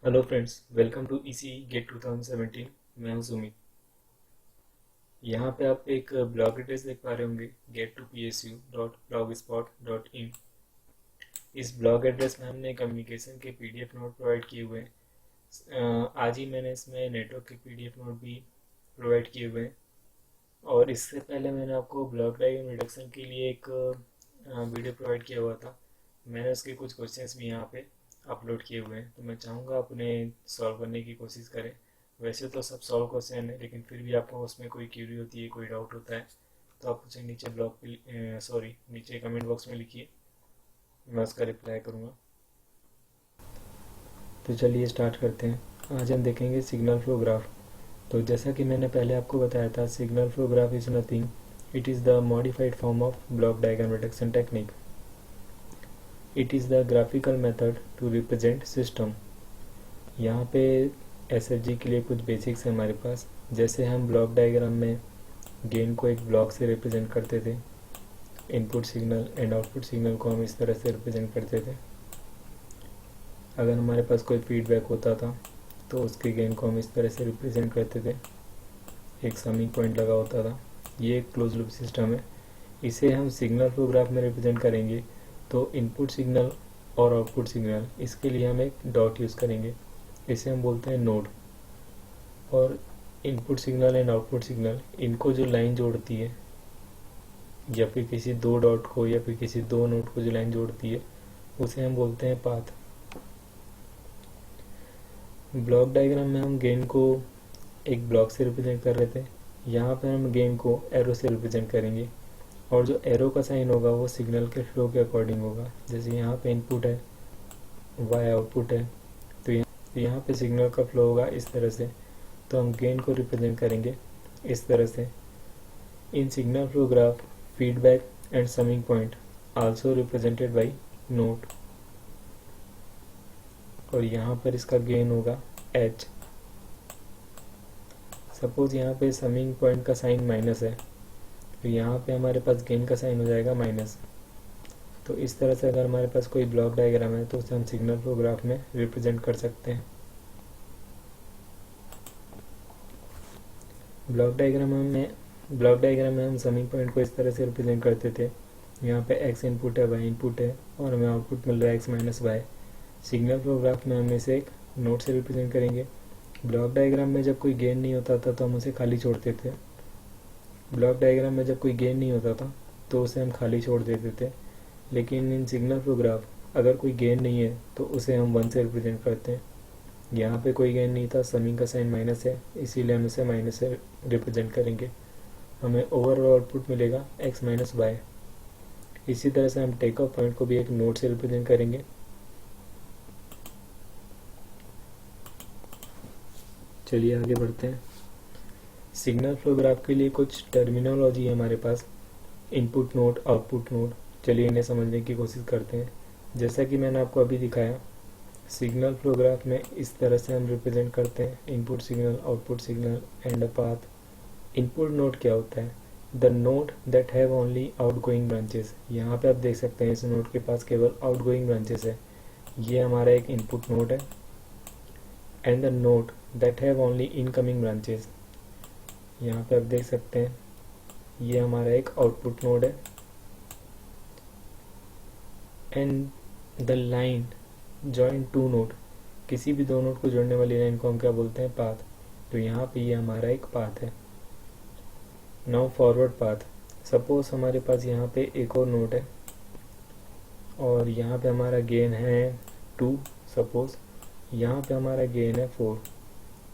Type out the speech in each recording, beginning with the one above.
Hello friends, welcome to इसी gate 2017। मैं हूं सुमित। यहाँ पे आप एक ब्लॉग एड्रेस देख पा रहे होंगे, get2psu.blogspot.in। इस ब्लॉग एड्रेस में हमने कम्युनिकेशन के पीडीएफ नोट प्रोवाइड किए हुए हैं। आज ही मैंने इसमें नेटवर्क के पीडीएफ नोट भी प्रोवाइड किए हुए हैं। और इससे पहले मैंने आपको ब्लॉग डायग्राम रिडक्शन के लिए एक वीडियो प्रोवाइड किया हुआ था। मैंने उसके कुछ क्वेश्चंस भी यहाँ पे अपलोड किए हुए हैं, तो मैं चाहूँगा आप उन्हें सॉल्व करने की कोशिश करें। वैसे तो सब सॉल्व क्वेश्चन है, लेकिन फिर भी आपको उसमें कोई क्यूरी होती है, कोई डाउट होता है, तो आप मुझे नीचे ब्लॉग पे नीचे कमेंट बॉक्स में लिखिए, मैं उसका रिप्लाई करूँगा। तो चलिए स्टार्ट करते हैं। आज हम देखेंगे सिग्नल फ्लो ग्राफ। तो जैसा कि मैंने पहले आपको बताया था, signal flow graph is nothing, it is the modified form of block diagram reduction technique. It is the graphical method to represent system. यहाँ पे एसएफजी के लिए कुछ बेसिक्स है हमारे पास। जैसे हम ब्लॉक डायग्राम में गेन को एक ब्लॉक से रिप्रेजेंट करते थे, input signal and output signal को हम इस तरह से रिप्रेजेंट करते थे। अगर हमारे पास कोई फीडबैक होता था तो उसके गेन को हम इस तरह से रिप्रेजेंट करते थे, एक समिंग पॉइंट लगा होता था। ये एक क्लोज लूप सिस्टम है। इसे हम सिग्नल फ्लो ग्राफ में रिप्रेजेंट करेंगे तो इनपुट सिग्नल और आउटपुट सिग्नल, इसके लिए हम एक डॉट यूज़ करेंगे, इसे हम बोलते हैं नोड। और input signal and output signal, इनको जो लाइन जोड़ती है, या फिर किसी दो डॉट को या फिर किसी दो नोड को जो लाइन जोड़ती है, उसे हम बोलते हैं पाथ। ब्लॉक डायग्राम में हम गेन को एक ब्लॉक से रिप्रेजेंट कर रहे थे, यहाँ पर हम गेन को एरो से रिप्रेजेंट करेंगे। और जो एरो का साइन होगा वो सिग्नल के फ्लो के अकॉर्डिंग होगा। जैसे यहाँ पे इनपुट है, वाई आउटपुट है, तो यहाँ पे सिग्नल का फ्लो होगा इस तरह से, तो हम गेन को रिप्रेजेंट करेंगे इस तरह से। In signal flow graph, feedback and summing point also represented by node. और यहाँ पर इसका गेन होगा एच। सपोज यहाँ पे समिंग पॉइंट का साइन माइनस है, तो यहाँ पे हमारे पास गेन का साइन हो जाएगा माइनस। तो इस तरह से अगर हमारे पास कोई ब्लॉक डायग्राम है तो उसे हम सिग्नल फ्लो ग्राफ में रिप्रेजेंट कर सकते हैं। ब्लॉक डायग्राम में हम समिंग पॉइंट को इस तरह से रिप्रेजेंट करते थे। यहाँ पे x इनपुट है, y इनपुट है, और हमें आउटपुट मिल रहा है x minus y. Signal flow graph में हम इसे एक नोड से रिप्रेजेंट करेंगे। ब्लॉक डायग्राम में जब कोई गेन नहीं होता था तो हम उसे खाली छोड़ते थे। ब्लॉक डायग्राम में जब कोई गेन नहीं होता था तो उसे हम खाली छोड़ देते थे। लेकिन इन सिग्नल फ्लो ग्राफ, अगर कोई गेन नहीं है तो उसे हम वन से रिप्रेजेंट करते हैं। यहाँ पे कोई गेन नहीं था, समिंग का साइन माइनस है, इसीलिए हम इसे माइनस से रिप्रेजेंट करेंगे। हमें ओवरऑल आउटपुट मिलेगा x माइनस वाई। इसी तरह से हम टेक ऑफ पॉइंट को भी एक नोड से रिप्रेजेंट करेंगे। चलिए आगे बढ़ते हैं। सिग्नल फ्लो ग्राफ के लिए कुछ टर्मिनोलॉजी है हमारे पास, इनपुट नोड, आउटपुट नोड। चलिए इन्हें समझने की कोशिश करते हैं। जैसा कि मैंने आपको अभी दिखाया, सिग्नल फ्लो ग्राफ में इस तरह से हम रिप्रेजेंट करते हैं input signal, output signal and a path. Input node क्या होता है? The node that have only outgoing branches. यहाँ पे आप देख सकते हैं इस नोड के पास केवल आउटगोइंग ब्रांचेस है, ये हमारा एक इनपुट नोड है। And the node that have only incoming branches, यहाँ पे आप देख सकते हैं ये हमारा एक आउटपुट नोड है। And the line join two node, किसी भी दो नोड को जोड़ने वाली लाइन को हम क्या बोलते हैं? पाथ। तो यहाँ पे ये हमारा एक पाथ है। नाउ फॉरवर्ड पाथ, सपोज हमारे पास यहाँ पे एक और नोड है और यहाँ पे हमारा गेन है 2, सपोज यहाँ पे हमारा गेन है 4।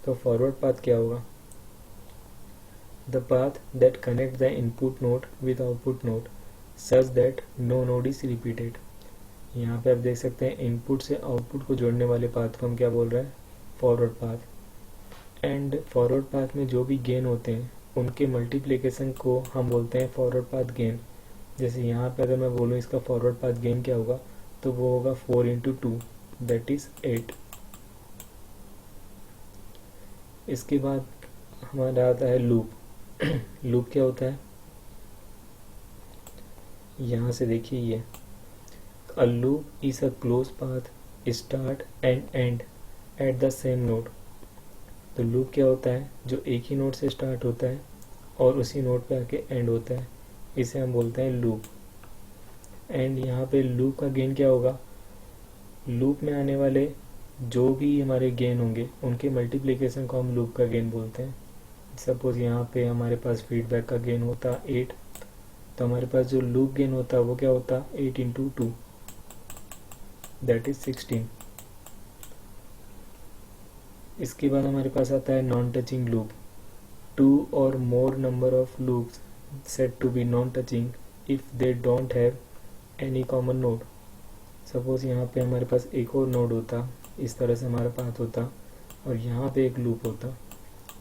तो फॉरवर्ड पाथ क्या होगा? The path that connect the input node with output node such that no node is repeated. यहाँ पे आप देख सकते हैं इनपुट से आउटपुट को जोड़ने वाले पाथ को हम क्या बोल रहे हैं? Forward path. And forward path में जो भी गेन होते हैं उनके मल्टीप्लिकेशन को हम बोलते हैं फॉरवर्ड पाथ गेन। जैसे यहाँ पे अगर मैं बोलूँ इसका फॉरवर्ड पाथ गेन क्या होगा, तो वो होगा 4 इंटू 2, दैट इज 8। इसके बाद हमारा आता है लूप। लूप क्या होता है? यहाँ से देखिए, ये a loop is a close path start and and at the same node. तो लूप क्या होता है, जो एक ही नोड से स्टार्ट होता है और उसी नोड पे आके एंड होता है, इसे हम बोलते हैं लूप। एंड यहाँ पे लूप का गेन क्या होगा, लूप में आने वाले जो भी हमारे गेन होंगे उनके मल्टीप्लिकेशन को हम लूप का गेन बोलते हैं। सपोज यहाँ पे हमारे पास फीडबैक का गेन होता 8, तो हमारे पास जो लूप गेन होता वो क्या होता 8 इंटू 2, दैट इज 16। इसके बाद हमारे पास आता है नॉन टचिंग लूप। टू और more number of loops set to be non touching if they don't have any common node. Suppose यहाँ पे हमारे पास एक और नोड होता, इस तरह से हमारा पाथ होता और यहाँ पे एक लूप होता,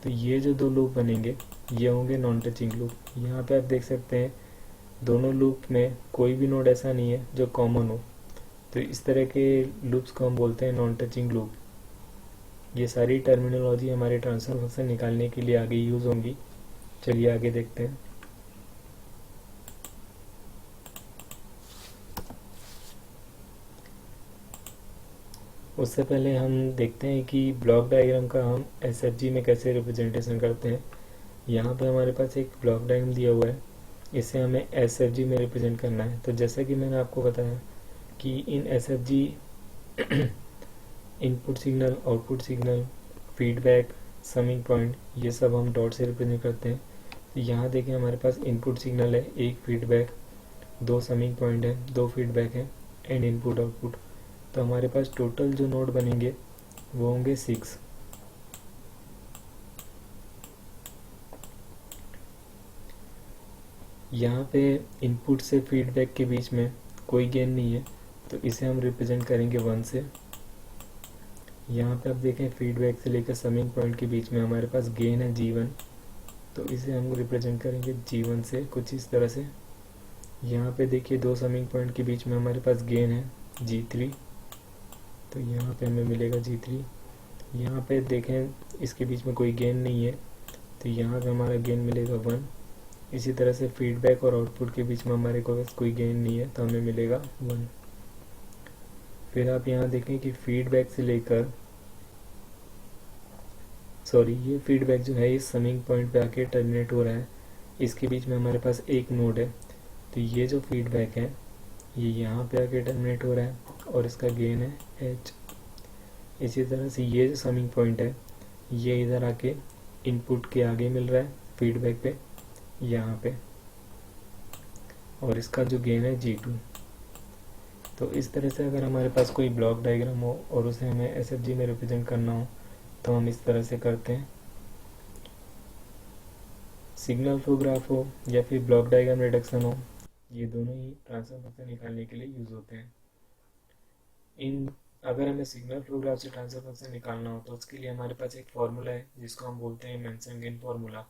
तो ये जो दो लूप बनेंगे ये होंगे नॉन टचिंग लूप। यहाँ पे आप देख सकते हैं दोनों लूप में कोई भी नोड ऐसा नहीं है जो कॉमन हो, तो इस तरह के लूप्स को हम बोलते हैं नॉन टचिंग लूप। ये सारी टर्मिनोलॉजी हमारे ट्रांसफर फंक्शन निकालने के लिए आगे यूज़ होंगी। चलिए आगे देखते हैं। उससे पहले हम देखते हैं कि ब्लॉक डायग्राम का हम एसएफजी में कैसे रिप्रेजेंटेशन करते हैं। यहाँ पे हमारे पास एक ब्लॉक डायग्राम दिया हुआ है, इसे हमें एसएफजी में रिप्रेजेंट करना है। तो जैसा कि मैंने आपको बताया कि in SFG input signal, output signal, feedback, summing point, ये सब हम डॉट से रिप्रेजेंट करते हैं। तो यहाँ देखें हमारे पास इनपुट सिग्नल है, एक फीडबैक, दो समिंग पॉइंट है, दो फीडबैक है एंड इनपुट आउटपुट। तो हमारे पास टोटल जो नोड बनेंगे वो होंगे 6। यहाँ पे इनपुट से फीडबैक के बीच में कोई गेन नहीं है, तो इसे हम रिप्रेजेंट करेंगे 1 से। यहाँ पे आप देखें फीडबैक से लेकर समिंग पॉइंट के बीच में हमारे पास गेन है G1, तो इसे हम रिप्रेजेंट करेंगे G1 से कुछ इस तरह से। यहाँ पे देखिए दो समिंग पॉइंट के बीच में हमारे पास गेन है G3, तो यहाँ पे हमें मिलेगा G3। यहाँ पे देखें इसके बीच में कोई गेन नहीं है, तो यहाँ पे हमारा गेन मिलेगा 1। इसी तरह से फीडबैक और आउटपुट के बीच में हमारे पास कोई गेन नहीं है, तो हमें मिलेगा 1। फिर आप यहाँ देखें कि फीडबैक से लेकर ये फीडबैक जो है इस समिंग पॉइंट पे आके टर्मिनेट हो रहा है, इसके बीच में हमारे पास एक नोड है, तो ये जो फीडबैक है ये यहाँ पे आके टर्मिनेट हो रहा है और इसका गेन है H। इसी तरह से ये जो समिंग पॉइंट है ये इधर आके इनपुट के आगे मिल रहा है फीडबैक पे यहाँ पे, और इसका जो गेन है G2। तो इस तरह से अगर हमारे पास कोई ब्लॉक डायग्राम हो और उसे हमें एसएफजी में रिप्रेजेंट करना हो तो हम इस तरह से करते हैं। सिग्नल फ्लो ग्राफ हो या फिर ब्लॉक डायग्राम रिडक्शन हो, ये दोनों ही ट्रांसफर फंक्शन निकालने के लिए यूज होते हैं। अगर हमें सिग्नल फ्लो ग्राफ से ट्रांसफर फंक्शन निकालना हो तो उसके लिए हमारे पास एक फॉर्मूला है जिसको हम बोलते हैं मेंशन गेन फॉर्मूला।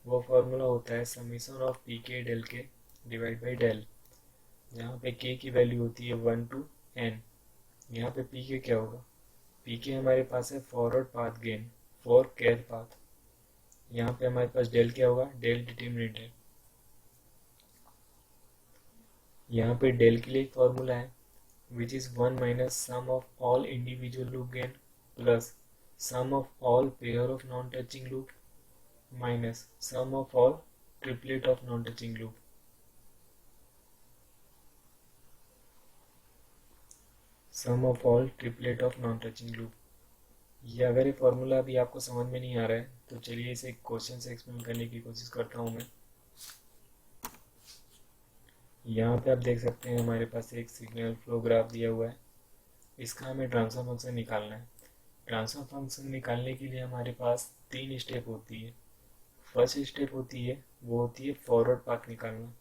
वो फॉर्मूला होता है समीशन ऑफ पी के डेल के डिवाइड बाई डेल, जहाँ पे के की वैल्यू होती है 1 to n। यहाँ पे पी के क्या होगा, पी के हमारे पास है forward path gain for care path. यहाँ पे हमारे पास डेल क्या होगा, डेल डिटर्मिनेंट है। यहाँ पे डेल के लिए एक फॉर्मूला है which is 1 minus sum of all individual loop gain plus sum of all pair of non-touching loop minus sum of all triplet of non-touching loop। sum of all triplet of non-touching loop। ये अगर ये formula अभी आपको समझ में नहीं आ रहा है तो चलिए इसे क्वेश्चन से एक्सप्लेन करने की कोशिश करता हूँ मैं। यहाँ पे आप देख सकते हैं हमारे पास एक सिग्नल फ्लो ग्राफ दिया हुआ है, इसका हमें ट्रांसफर फंक्शन निकालना है। ट्रांसफर फंक्शन निकालने के लिए हमारे पास 3 स्टेप होती है। फर्स्ट स्टेप होती है वो होती है फॉरवर्ड पाथ निकालना।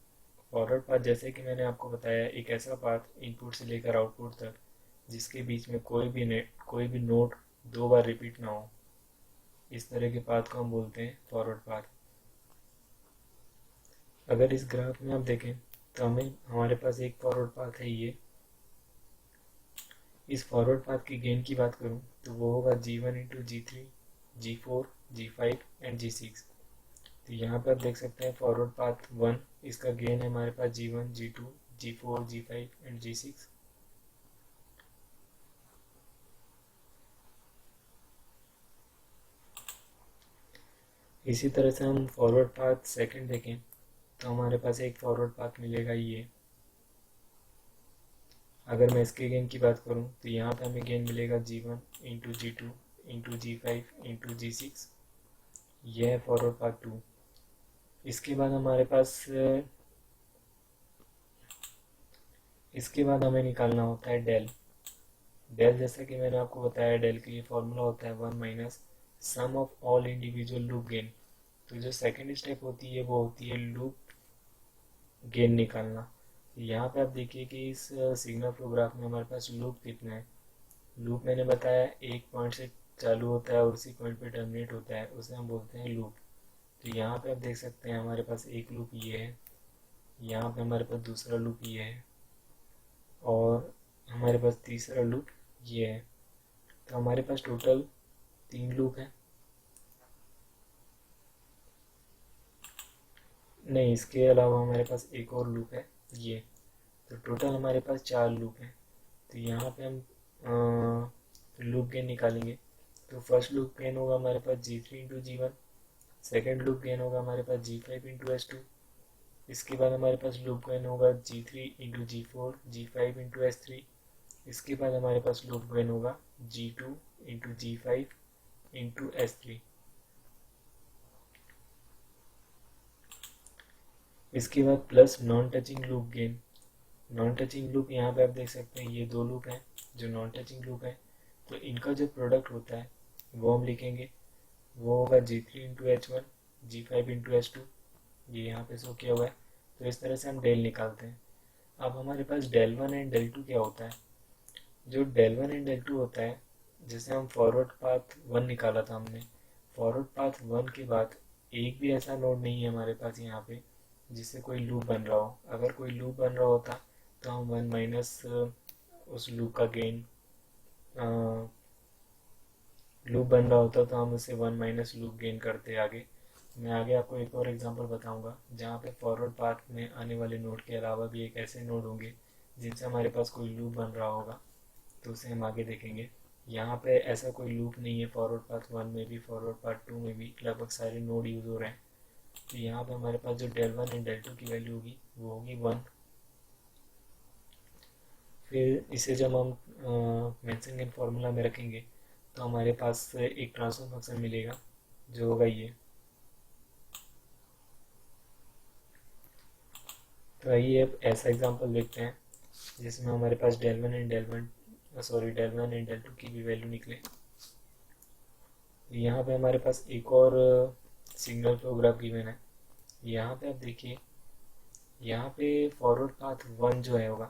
फॉरवर्ड पाथ जैसे कि मैंने आपको बताया एक ऐसा पाथ इनपुट से लेकर आउटपुट तक जिसके बीच में कोई भी नोड 2 बार रिपीट ना हो, इस तरह के पाथ को हम बोलते हैं फॉरवर्ड पाथ। अगर इस ग्राफ में आप देखें तो हमारे पास एक फॉरवर्ड पाथ है ये। इस फॉरवर्ड पाथ की गेन की बात करूं तो वो होगा G1 into G3, G4, G5 and G6। तो यहाँ पर आप देख सकते हैं फॉरवर्ड पाथ 1, इसका गेन है हमारे पास G1, G2, G4, G5 and G6। इसी तरह से हम फॉरवर्ड पाथ सेकंड देखें तो हमारे पास एक फॉरवर्ड पाथ मिलेगा ये। अगर मैं इसके गेन की बात करूं तो यहाँ पे हमें गेन मिलेगा G1 into G2 into G5 into G6। यह है फॉरवर्ड पाथ 2। इसके बाद हमारे पास इसके बाद हमें निकालना होता है डेल। डेल जैसा कि मैंने आपको बताया, डेल के लिए फॉर्मूला होता है 1 minus sum of all individual loop gain. तो जो सेकेंड स्टेप होती है वो होती है लूप गेन निकालना। यहाँ पे आप देखिए कि इस सिग्नल फ्लो ग्राफ में हमारे पास लूप कितना है। लूप मैंने बताया एक पॉइंट से चालू होता है और उसी पॉइंट पे टर्मिनेट होता है, उसे हम बोलते हैं लूप। तो यहाँ पे आप देख सकते हैं हमारे पास एक लूप ये है, यहाँ पे हमारे पास दूसरा लूप ये है और हमारे पास तीसरा लूप ये है। तो हमारे पास टोटल 3 लूप है। नहीं, इसके अलावा हमारे पास एक और लूप है ये। तो टोटल हमारे पास 4 लूप हैं। तो यहाँ पे हम लूप गेन निकालेंगे। तो फर्स्ट लूप गेन होगा हमारे पास G3 into G1। Second loop gain होगा हमारे पास G5 इंटू S2। इसके बाद हमारे पास लूप गेन होगा G3 into G4, G5 into S3। इसके बाद हमारे पास लूप गेन होगा G2 into G5 into S3। इसके बाद plus non touching loop gain. Non touching loop यहाँ पे आप देख सकते हैं ये 2 लूप हैं जो नॉन टचिंग लूप है। तो इनका जो प्रोडक्ट होता है वो हम लिखेंगे, वो होगा G3 into H1, G5 into S2। ये यहाँ पे शो किया हुआ है। तो इस तरह से हम डेल निकालते हैं। अब हमारे पास del one and del two क्या होता है। जो del one and del two होता है, जैसे हम फॉरवर्ड पाथ 1 निकाला था हमने, फॉरवर्ड पाथ 1 के बाद एक भी ऐसा नोड नहीं है हमारे पास यहाँ पे जिससे कोई लूप बन रहा हो। अगर कोई लूप बन रहा होता तो हम 1 माइनस उस लूप का गेन, लूप बन रहा होता तो हम उसे 1 माइनस लूप गेन करते आगे। मैं आगे आपको एक और एग्जांपल बताऊंगा जहाँ पे फॉरवर्ड पाथ में आने वाले नोड के अलावा भी एक ऐसे नोड होंगे जिनसे हमारे पास कोई लूप बन रहा होगा, तो उसे हम आगे देखेंगे। यहाँ पे ऐसा कोई लूप नहीं है फॉरवर्ड पाथ 1 में भी, फॉरवर्ड पाथ 2 में भी लगभग सारे नोड यूज हो रहे हैं। तो यहाँ पे हमारे पास जो del one and del two की वैल्यू होगी वो होगी 1। फिर इसे जब हम मेंशन इन फार्मूला में रखेंगे तो हमारे पास एक ट्रांसफर फंक्शन मिलेगा जो होगा ये। तो आइए अब ऐसा एग्जांपल देखते हैं जिसमें हमारे पास del one and del two की भी वैल्यू निकले। यहाँ पे हमारे पास एक और सिग्नल फ्लो ग्राफ गिवन है। यहाँ पे आप देखिए, यहाँ पे फॉरवर्ड पाथ 1 जो है होगा,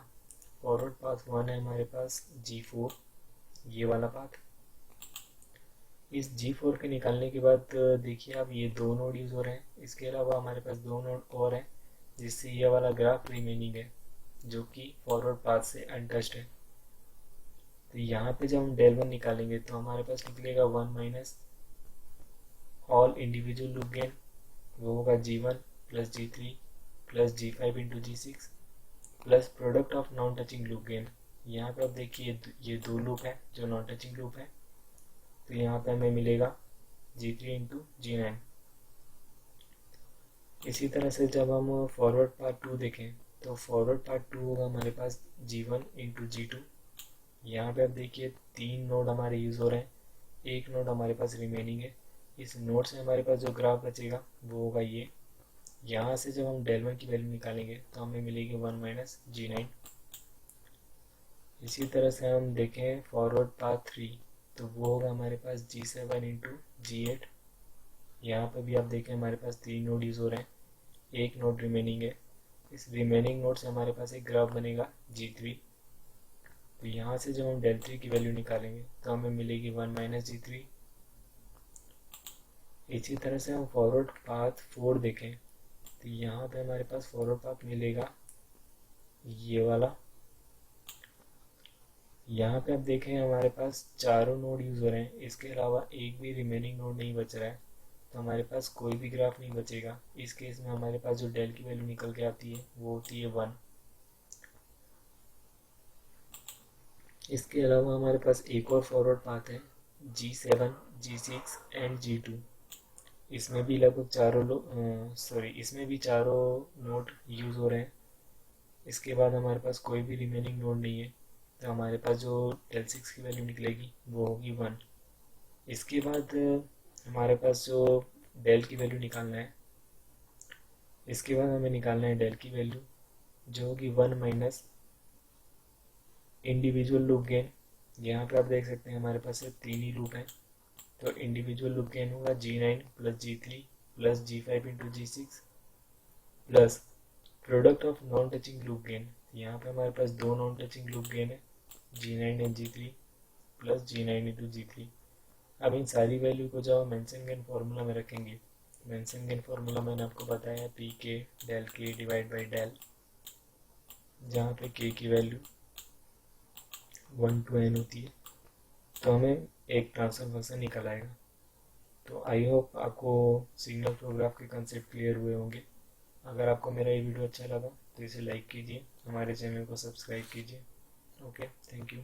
फॉरवर्ड पाथ 1 है हमारे पास G4, ये वाला पाथ। इस G4 के निकालने के बाद देखिए आप ये 2 नोड यूज हो रहे हैं। इसके अलावा हमारे पास 2 नोड और हैं जिससे ये वाला ग्राफ रिमेनिंग है जो कि फॉरवर्ड पाथ से अनटच्ड है। तो यहाँ पे जब हम डेल वन निकालेंगे तो हमारे पास निकलेगा 1 minus all individual loop gain, वो होगा G1 plus G3 plus G5 into G6 plus product of non touching loop gain. यहाँ पे आप देखिए ये 2 लूप है जो नॉन टचिंग लूप है। तो यहाँ पे हमें मिलेगा G3 इंटू G9। इसी तरह से जब हम फॉरवर्ड पार्ट 2 देखें तो फॉरवर्ड पार्ट 2 होगा हमारे पास G1 इंटू G2। यहाँ पे आप देखिए 3 नोड हमारे यूज हो रहे हैं, एक नोड हमारे पास रिमेनिंग है। इस नोड से हमारे पास जो ग्राफ बचेगा वो होगा ये। यहाँ से जब हम डेल वन की वैल्यू निकालेंगे तो हमें मिलेगी 1 माइनस G9। इसी तरह से हम देखें फॉरवर्ड पाथ 3 तो वो होगा हमारे पास G7 इंटू G8। यहाँ पर भी आप देखें हमारे पास 3 नोड यूज हो रहे हैं, एक नोड रिमेनिंग है। इस रिमेनिंग नोड से हमारे पास एक ग्राफ बनेगा G3। तो यहाँ से जब हम डेल 3 की वैल्यू निकालेंगे तो हमें मिलेगी 1 माइनस G3। इसी तरह से हम फॉरवर्ड पाथ 4 देखें तो यहाँ पे हमारे पास फॉरवर्ड पाथ मिलेगा ये वाला। यहाँ पे आप देखें हमारे पास चारों नोड यूज हो रहे हैं, इसके अलावा एक भी रिमेनिंग नोड नहीं बच रहा है। तो हमारे पास कोई भी ग्राफ नहीं बचेगा। इस केस में हमारे पास जो डेल की वैल्यू निकल के आती है वो होती है 1। इसके अलावा हमारे पास एक और फॉरवर्ड पाथ है G7, G6 एंड G2। इसमें भी लगभग इसमें भी चारों नोड यूज़ हो रहे हैं। इसके बाद हमारे पास कोई भी रिमेनिंग नोड नहीं है, तो हमारे पास जो डेल सिक्स की वैल्यू निकलेगी वो होगी 1। इसके बाद हमारे पास जो डेल की वैल्यू निकालना है, इसके बाद हमें निकालना है डेल की वैल्यू, जो होगी 1 माइनस इंडिविजुअल लूप गेन। यहाँ पे आप देख सकते हैं हमारे पास सिर्फ 3 ही लूप हैं, तो इंडिविजुअल लूप गेन होगा G9 plus G3 plus G5 into G6 plus product of non touching loop gain. यहाँ पे हमारे पास दो नॉन टचिंग लूप गेन है, G9 and G3 plus G9 into G3। अब इन सारी वैल्यू को जब हम मेंशन गेन फार्मूला में रखेंगे, मेंशन गेन फार्मूला मैंने आपको बताया पी के डेल के डिवाइड बाई डेल, जहाँ पे के की वैल्यू 1 to n होती है, तो हमें एक ट्रांसफर फंक्शन निकल आएगा। तो आई होप आपको सिग्नल फ्लो ग्राफ के कंसेप्ट क्लियर हुए होंगे। अगर आपको मेरा ये वीडियो अच्छा लगा तो इसे लाइक कीजिए, हमारे चैनल को सब्सक्राइब कीजिए। Okay, thank you.